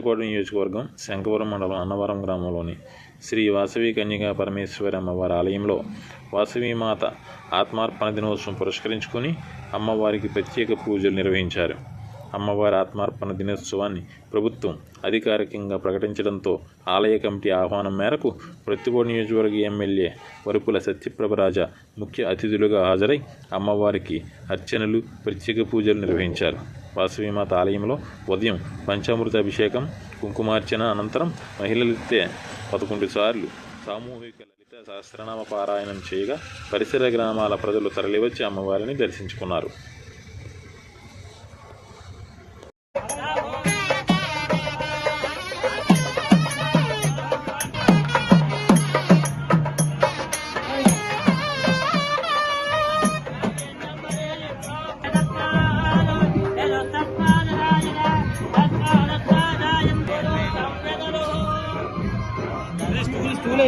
ప్రత్తిపాడు నియోజకవర్గం శంఖవరం మండలం అన్నవరం గ్రామంలోని శ్రీ వాసవి కన్యకా పరమేశ్వరి అమ్మవారి ఆలయంలో వాసవీమాత ఆత్మార్పణ దినోత్సవం పురస్కరించుకొని అమ్మవారికి ప్రత్యేక పూజలు నిర్వహించారు. అమ్మవారి ఆత్మార్పణ దినోత్సవాన్ని ప్రభుత్వం అధికారికంగా ప్రకటించడంతో ఆలయ కమిటీ ఆహ్వానం మేరకు ప్రత్తిపాడు నియోజకవర్గ ఎమ్మెల్యే వరుపుల సత్యప్రభరాజ ముఖ్య అతిథులుగా హాజరై అమ్మవారికి అర్చనలు, ప్రత్యేక పూజలు నిర్వహించారు. వాసవీమాత ఆలయంలో ఉదయం పంచామృత అభిషేకం, కుంకుమార్చన అనంతరం మహిళలైతే 11 సార్లు సామూహిక లలిత సహస్రనామ పారాయణం చేయగా పరిసర గ్రామాల ప్రజలు తరలివచ్చి అమ్మవారిని దర్శించుకున్నారు. స్టూల్